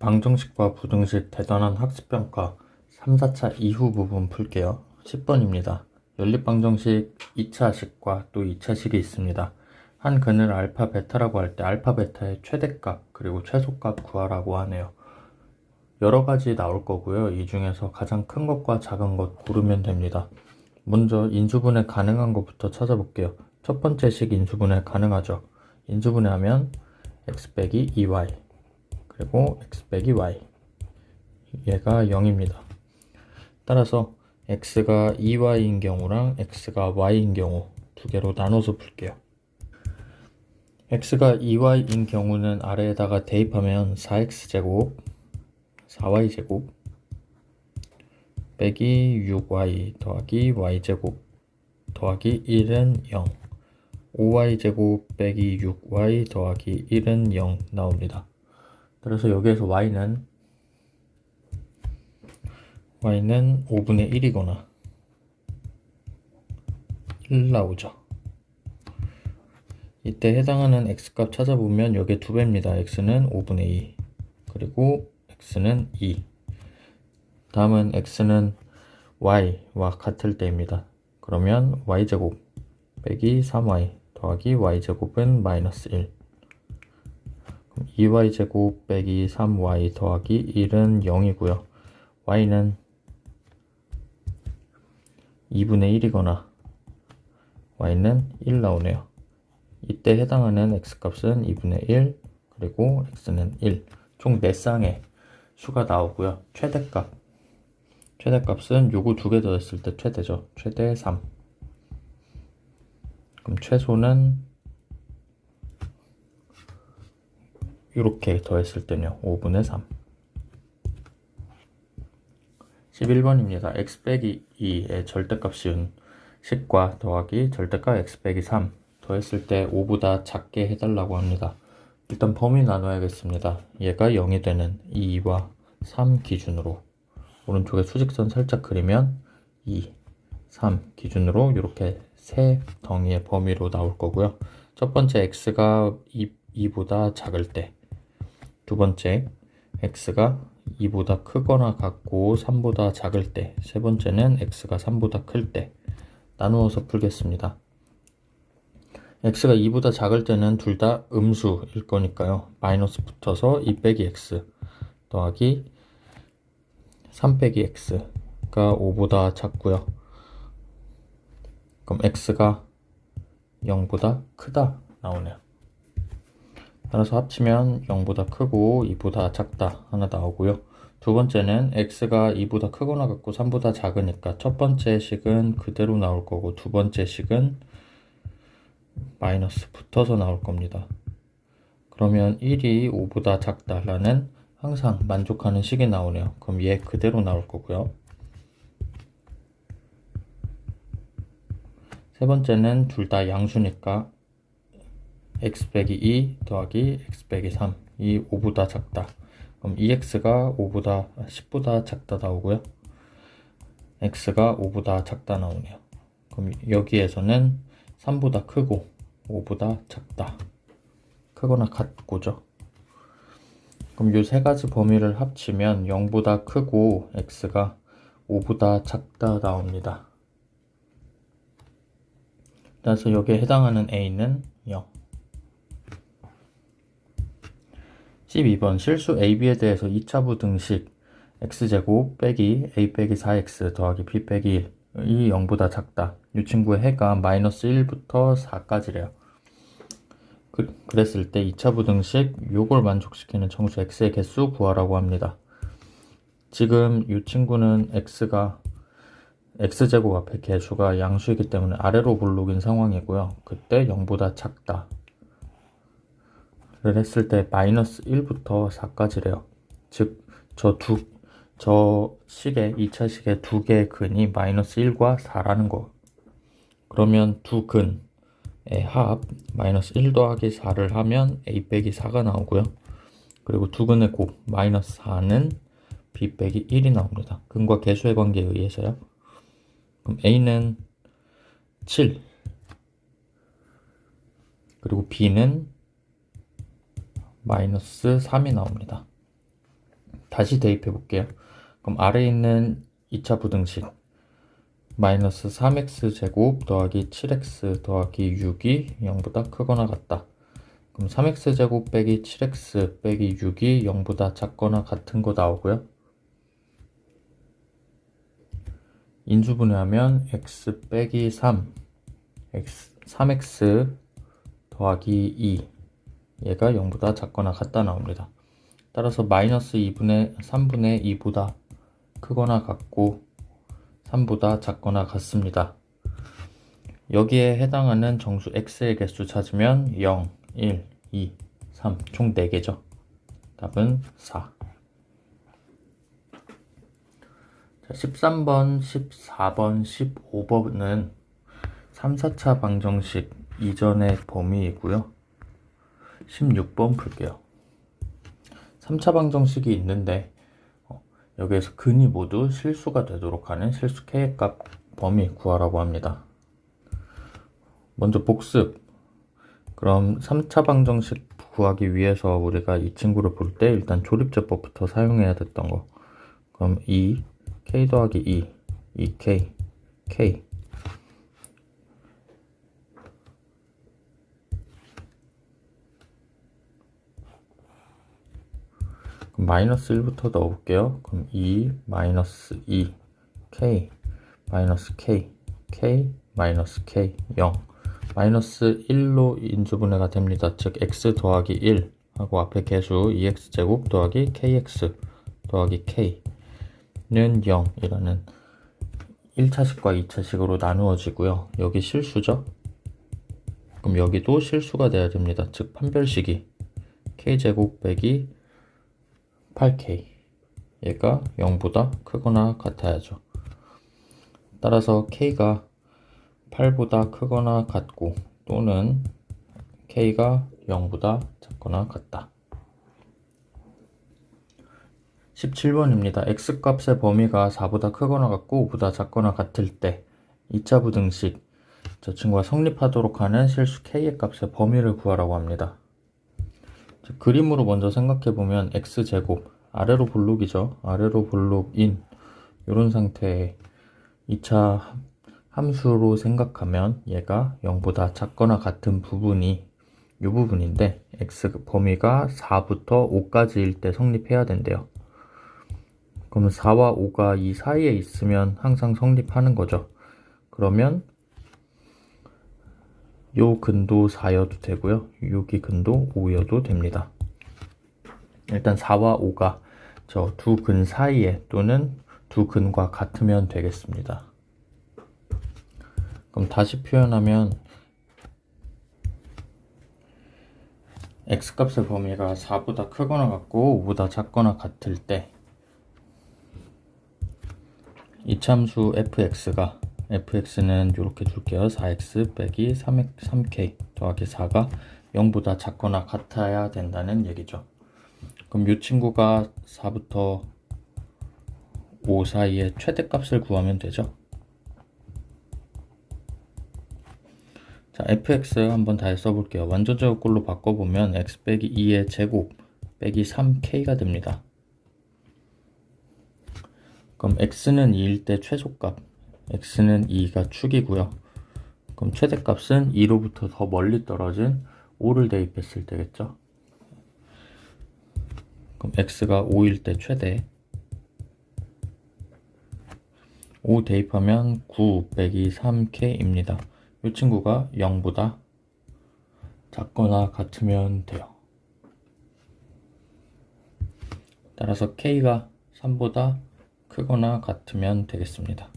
방정식과 부등식 대단한 학습평가 3, 4차 이후 부분 풀게요. 10번입니다. 연립방정식 2차식과 또 2차식이 있습니다. 한 근을 알파, 베타라고 할 때 알파, 베타의 최대값 그리고 최소값 구하라고 하네요. 여러 가지 나올 거고요. 이 중에서 가장 큰 것과 작은 것 고르면 됩니다. 먼저 인수분해 가능한 것부터 찾아볼게요. 첫 번째 식 인수분해 가능하죠. 인수분해하면 x 빼기 2y 그리고 x 빼기 y 얘가 0입니다. 따라서 x가 2y인 경우랑 x가 y인 경우 두 개로 나눠서 풀게요. x가 2y인 경우는 아래에다가 대입하면 4x제곱 4y제곱 빼기 6y 더하기 y제곱 더하기 1은 0 5y제곱 빼기 6y 더하기 1은 0 나옵니다. 그래서 여기에서 y는 5분의 1이거나 1 나오죠. 이때 해당하는 x값 찾아보면 여기에 2배입니다. x는 5분의 2 그리고 x는 2. 다음은 x는 y와 같을 때입니다. 그러면 y제곱 빼기 3y 더하기 y제곱은 마이너스 1. 2y제곱 빼기 3y 더하기 1은 0이고요. y는 2분의 1이거나 y는 1 나오네요. 이때 해당하는 x값은 2분의 1 그리고 x는 1. 총 4쌍의 수가 나오고요. 최대값은 요거 2개 더했을 때 최대죠. 최대 3. 그럼 최소는 이렇게 더했을 때는요. 5분의 3. 11번입니다. x 빼기 2의 절대값 씌운 식과 더하기 절대값 x 빼기 3 더했을 때 5보다 작게 해달라고 합니다. 일단 범위 나눠야겠습니다. 얘가 0이 되는 2와 3 기준으로 오른쪽에 수직선 살짝 그리면 2, 3 기준으로 이렇게 세 덩이의 범위로 나올 거고요. 첫 번째 x가 2보다 작을 때, 두 번째 x가 2보다 크거나 같고 3보다 작을 때, 세 번째는 x가 3보다 클 때 나누어서 풀겠습니다. x가 2보다 작을 때는 둘 다 음수일 거니까요. 마이너스 붙어서 2 빼기 x 더하기 3 빼기 x가 5보다 작고요. 그럼 x가 0보다 크다 나오네요. 따라서 합치면 0보다 크고 2보다 작다 하나 나오고요. 두 번째는 x가 2보다 크거나 같고 3보다 작으니까 첫 번째 식은 그대로 나올 거고 두 번째 식은 마이너스 붙어서 나올 겁니다. 그러면 1이 5보다 작다라는 항상 만족하는 식이 나오네요. 그럼 얘 그대로 나올 거고요. 세 번째는 둘 다 양수니까 x 빼기 2 더하기 x 빼기 3 이 5보다 작다. 그럼 2x가 10보다 작다 나오고요. x가 5보다 작다 나오네요. 그럼 여기에서는 3보다 크고 5보다 작다. 크거나 같고죠. 그럼 이 세 가지 범위를 합치면 0보다 크고 x가 5보다 작다 나옵니다. 따라서 여기에 해당하는 a는 0. 12번 실수 ab에 대해서 2차 부등식 x제곱 빼기 a 빼기 4x 더하기 b 빼기 1이 0보다 작다. 이 친구의 해가 마이너스 1부터 4까지래요. 그랬을 때 2차 부등식 요걸 만족시키는 정수 x의 개수 구하라고 합니다. 지금 이 친구는 x제곱 앞에 개수가 양수이기 때문에 아래로 볼록인 상황이고요. 그때 0보다 작다 를 했을 때 마이너스 1부터 4까지래요. 즉 저 식의 2차 식의 두 개의 근이 마이너스 1과 4라는 거. 그러면 두 근의 합 마이너스 1 더하기 4를 하면 a 빼기 4가 나오고요. 그리고 두 근의 곱 마이너스 4는 b 빼기 1이 나옵니다. 근과 개수의 관계에 의해서요. 그럼 a는 7 그리고 b는 마이너스 3이 나옵니다. 다시 대입해 볼게요. 그럼 아래에 있는 2차 부등식 마이너스 3x 제곱 더하기 7x 더하기 6이 0보다 크거나 같다. 그럼 3x 제곱 빼기 7x 빼기 6이 0보다 작거나 같은 거 나오고요. 인수분해하면 x 빼기 3, 3x 더하기 2 얘가 0보다 작거나 같다 나옵니다. 따라서 마이너스 3분의 2보다 크거나 같고 3보다 작거나 같습니다. 여기에 해당하는 정수 x의 개수 찾으면 0, 1, 2, 3 총 4개죠. 답은 4. 자, 13번, 14번, 15번은 3, 4차 방정식 이전의 범위이고요. 16번 풀게요. 3차 방정식이 있는데 여기에서 근이 모두 실수가 되도록 하는 실수 k의 값 범위 구하라고 합니다. 먼저 복습. 그럼 3차 방정식 구하기 위해서 우리가 이 친구를 볼 때 일단 조립제법부터 사용해야 됐던 거. 그럼 2 k 더하기 2k k 그럼 마이너스 1부터 넣어볼게요. 그럼 2 마이너스 2 k 마이너스 k k 마이너스 k 0 마이너스 1로 인수분해가 됩니다. 즉 x 더하기 1 하고 앞에 개수 2x제곱 더하기 kx 더하기 k는 0이라는 1차식과 2차식으로 나누어지고요. 여기 실수죠. 그럼 여기도 실수가 돼야 됩니다. 즉 판별식이 k제곱 빼기 8k 얘가 0보다 크거나 같아야죠. 따라서 k가 8보다 크거나 같고 또는 k가 0보다 작거나 같다. 17번입니다. x값의 범위가 4보다 크거나 같고 5보다 작거나 같을 때 2차 부등식 저 친구가 성립하도록 하는 실수 k의 값의 범위를 구하라고 합니다. 그림으로 먼저 생각해보면 x제곱 아래로 볼록이죠. 아래로 볼록인 이런 상태의 2차 함수로 생각하면 얘가 0보다 작거나 같은 부분이 이 부분인데 x 범위가 4부터 5까지일 때 성립해야 된대요. 그러면 4와 5가 이 사이에 있으면 항상 성립하는 거죠. 그러면 요 근도 4여도 되고요. 여기 근도 5여도 됩니다. 일단 4와 5가 저 두 근 사이에 또는 두 근과 같으면 되겠습니다. 그럼 다시 표현하면 x값의 범위가 4보다 크거나 같고 5보다 작거나 같을 때 이참수 fx는 이렇게 줄게요. 4x 빼기 3k 더하기 4가 0보다 작거나 같아야 된다는 얘기죠. 그럼 이 친구가 4부터 5 사이의 최대값을 구하면 되죠. 자, fx 한번 다시 써볼게요. 완전제곱꼴로 바꿔보면 x 빼기 2의 제곱 빼기 3k가 됩니다. 그럼 x는 2일 때 최소값, x는 2가 축이고요. 그럼 최대값은 2로부터 더 멀리 떨어진 5를 대입했을 때겠죠. 그럼 x가 5일 때 최대 5 대입하면 9 빼기 3k입니다. 이 친구가 0보다 작거나 같으면 돼요. 따라서 k가 3보다 크거나 같으면 되겠습니다.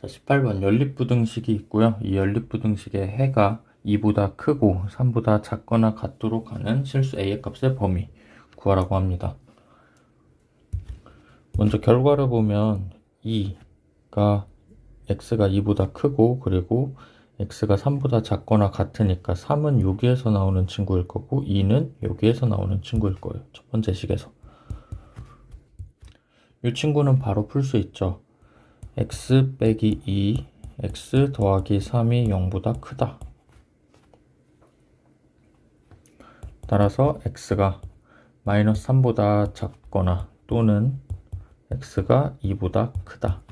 자, 18번 연립부등식이 있고요. 이 연립부등식의 해가 2보다 크고 3보다 작거나 같도록 하는 실수 a의 값의 범위 구하라고 합니다. 먼저 결과를 보면 2가 x가 2보다 크고 그리고 x가 3보다 작거나 같으니까 3은 여기에서 나오는 친구일 거고 2는 여기에서 나오는 친구일 거예요. 첫 번째 식에서. 이 친구는 바로 풀 수 있죠. x 빼기 2, x 더하기 3이 0보다 크다. 따라서 x가 마이너스 3보다 작거나 또는 x가 2보다 크다.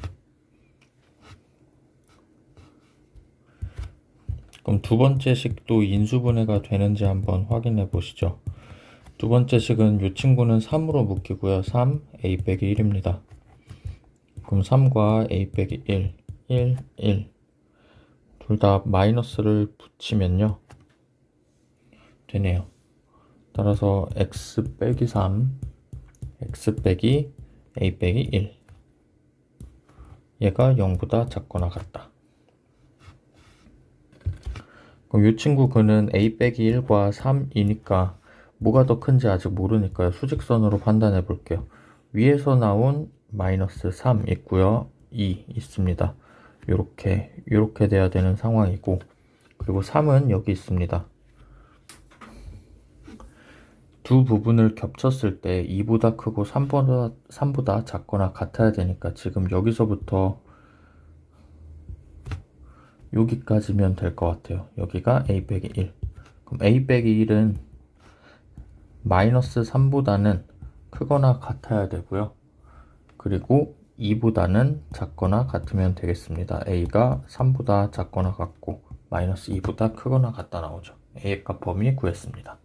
그럼 두 번째 식도 인수분해가 되는지 한번 확인해 보시죠. 두 번째 식은 이 친구는 3으로 묶이고요. 3, a 빼기 1입니다. 그럼 3과 a 빼기 1, 1, 1. 둘 다 마이너스를 붙이면요. 되네요. 따라서 x 빼기 3, x 빼기 a 빼기 1. 얘가 0보다 작거나 같다. 그럼 이 친구 그는 a 빼기 1과 3이니까 뭐가 더 큰지 아직 모르니까요. 수직선으로 판단해 볼게요. 위에서 나온 마이너스 3 있고요. 2 있습니다. 요렇게 돼야 되는 상황이고, 그리고 3은 여기 있습니다. 두 부분을 겹쳤을 때 2보다 크고 3보다 작거나 같아야 되니까 지금 여기서부터 여기까지면 될 것 같아요. 여기가 a 빼기 1. 그럼 a 빼기 1은 마이너스 3보다는 크거나 같아야 되고요. 그리고 2보다는 작거나 같으면 되겠습니다. a가 3보다 작거나 같고 마이너스 2보다 크거나 같다 나오죠. a의 값 범위 구했습니다.